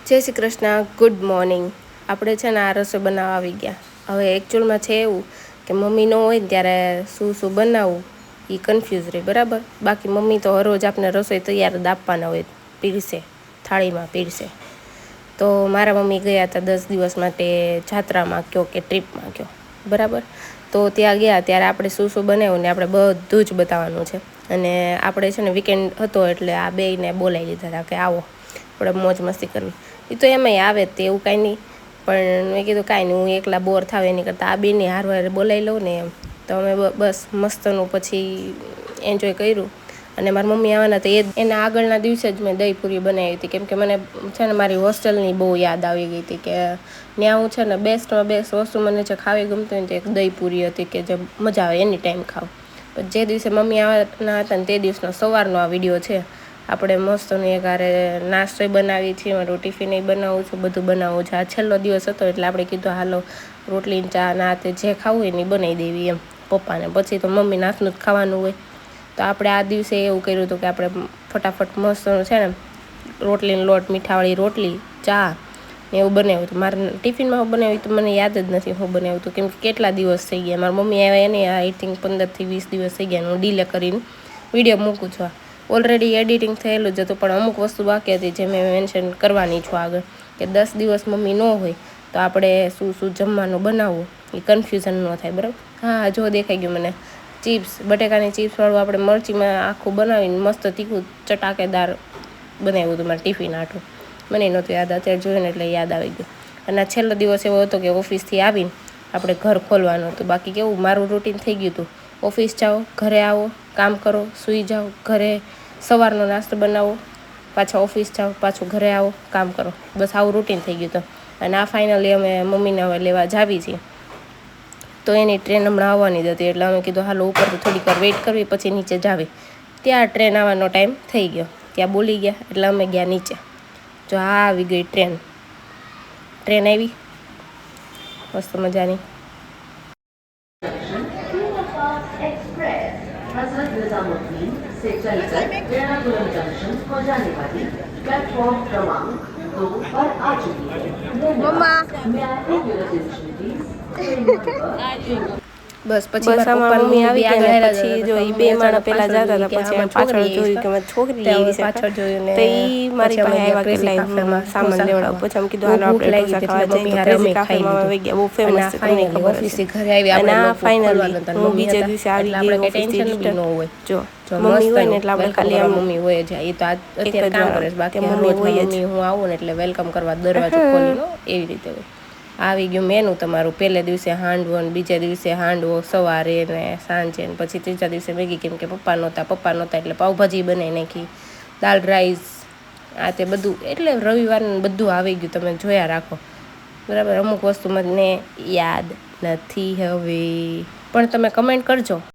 જય Shri Krishna, good morning. આપણે છે ને આ રસોઈ બનાવવા આવી ગયા. હવે એકચ્યુઅલમાં છે એવું કે મમ્મી ન હોય ને ત્યારે શું બનાવવું એ કન્ફ્યુઝ રહે, બરાબર. બાકી મમ્મી તો હરરોજ આપણે રસોઈ તૈયાર જ આપવાના હોય, પીરસે, થાળીમાં પીરસે. તો મારા મમ્મી ગયા હતા 10 દિવસ માટે જાત્રામાં કયો કે ટ્રીપમાં કયો, બરાબર. તો ત્યાં ગયા ત્યારે આપણે શું બનાવ્યું ને આપણે બધું જ બતાવવાનું છે. અને આપણે છે ને વીકેન્ડ હતો એટલે આ બેયને બોલાવી લીધા હતા કે આવો આપણે મોજ મસ્તી કરવી. એ તો એમાંય આવે જ તે એવું કાંઈ નહીં, પણ મેં કીધું કાંઈ નહીં, હું એકલા બોર થાવ એની કરતાં આ બેની હારવાર બોલાવી લઉં ને એમ. તો અમે બસ મસ્તનું પછી એન્જોય કર્યું. અને મારી મમ્મી આવવાના તો એના આગળના દિવસે જ મેં દહીંપૂરી બનાવી હતી, કેમ કે મને છે ને મારી હોસ્ટેલની બહુ યાદ આવી ગઈ હતી કે ત્યાં હું છે ને બેસ્ટમાં બેસ્ટ વસ્તુ મને જે ખાવી ગમતી હોય ને તે એક દહીંપૂરી હતી કે જે મજા આવે એની ટાઈમ ખાવ. પણ જે દિવસે મમ્મી આવવાના હતા ને તે દિવસનો સવારનો આ વિડીયો છે. આપણે મસ્તનું એક હારે નાસ્તોય બનાવી છીએ, મારું ટિફિન બનાવું છું, બધું બનાવવું છે. આ છેલ્લો દિવસ હતો એટલે આપણે કીધું હાલો રોટલી ચા ના તે જે ખાવું હોય ને એ બનાવી દેવી એમ પપ્પાને. પછી તો મમ્મી નાસ્તનું જ ખાવાનું હોય. તો આપણે આ દિવસે એવું કર્યું હતું કે આપણે ફટાફટ મસ્તનું છે ને રોટલીનો લોટ, મીઠાવાળી રોટલી, ચા ને એવું બનાવ્યું હતું. મારે ટિફિનમાં હું બનાવ્યું તો મને યાદ જ નથી હું બનાવ્યું હતું, કેમ કે કેટલા દિવસ થઈ ગયા. મારી મમ્મી આવ્યા એને આઈ થિંક 15 થી 20 દિવસ થઈ ગયા. હું ડીલે કરીને વિડીયો મૂકું છું. ઓલરેડી એડિટિંગ થયેલું જ હતું, પણ અમુક વસ્તુ બાકી હતી જે મેં મેન્શન કરવાની છું આગળ, કે 10 દિવસ મમ્મી ન હોય તો આપણે શું જમવાનું બનાવવું એ કન્ફ્યુઝન ન થાય, બરાબર. હા, જો દેખાઈ ગયું મને. ચિપ્સ, બટેકાની ચિપ્સવાળું આપણે મરચીમાં આખું બનાવીને મસ્ત તીખું ચટાકેદાર બનાવ્યું હતું મારે ટિફિન આટું. મને નહોતું યાદ, અત્યારે જોયું ને એટલે યાદ આવી ગયું. અને આ છેલ્લો દિવસ એવો હતો કે ઓફિસથી આવીને આપણે ઘર ખોલવાનું હતું. બાકી કેવું મારું રૂટીન થઈ ગયું હતું, ઓફિસ જાઓ, ઘરે આવો, કામ કરો, સૂઈ જાઓ, ઘરે સવારનો નાસ્તો બનાવો, પાછા ઓફિસ જાઓ, પાછું ઘરે આવો, કામ કરો. બસ આવું રૂટીન થઈ ગયું હતું. અને આ ફાઇનલી અમે મમ્મીને હવે લેવા જાવી છીએ. તો એની ટ્રેન હમણાં આવવાની જ હતી એટલે અમે કીધું હાલો ઉપરથી થોડીક વાર વેઇટ કરવી પછી નીચે જાવી. ત્યાં ટ્રેન આવવાનો ટાઈમ થઈ ગયો, ત્યાં બોલી ગયા એટલે અમે ગયા નીચે. જો આ આવી ગઈ ટ્રેન આવી મસ્ત મજાની. हजरत निजामुद्दीन से चलकर एर्नाकुलम जंक्शन को जाने वाली प्लेटफॉर्म क्रमांक 2 पर आ चुकी है। मम्मा બસ પછી મારા મમ્મી આવી ગયા પછી જો ઈ બે માણા પેલા જતા હતા, પછી પાછળ જોયું કે મારી છોકરી આવી છે, પાછળ જોયું ને તો ઈ મારી પાસે આવ્યા કે લાઈવ સામાન લેવડાવ. પછી અમે કીધું હાલો આપણે ઢોસા ખાવા જઈએ, તો ક્રેઝી કાફેમાં આવી ગયા, બહુ ફેમસ છે, તમને ખબર હશે. ઘરે આવી આપણે આ ફાઇનલી હું બીજે દિવસે આવી ગઈ ઓફિસથી રિટર્ન. જો મમ્મી હોય ને એટલે આપણે ખાલી આમ મમ્મી હોય જાય, એ તો અત્યારે કામ કરે છે, બાકી મમ્મી હોય જ. હું આવું ને એટલે વેલકમ કરવા દરવાજો ખોલીને એવી રીતે હોય. આવી ગયું મેનુ તમારું. પહેલે દિવસે હાંડવો ને બીજા દિવસે હાંડવો સવારે ને સાંજે ને પછી ત્રીજા દિવસે મેગી, કેમ કે પપ્પા નહોતા એટલે પાવભાજી બનાવી નાખી, દાળ રાઈસ, આ તે બધું. એટલે રવિવારનું બધું આવી ગયું, તમે જોયા રાખો, બરાબર. અમુક વસ્તુ મને યાદ નથી હવે, પણ તમે કમેન્ટ કરજો.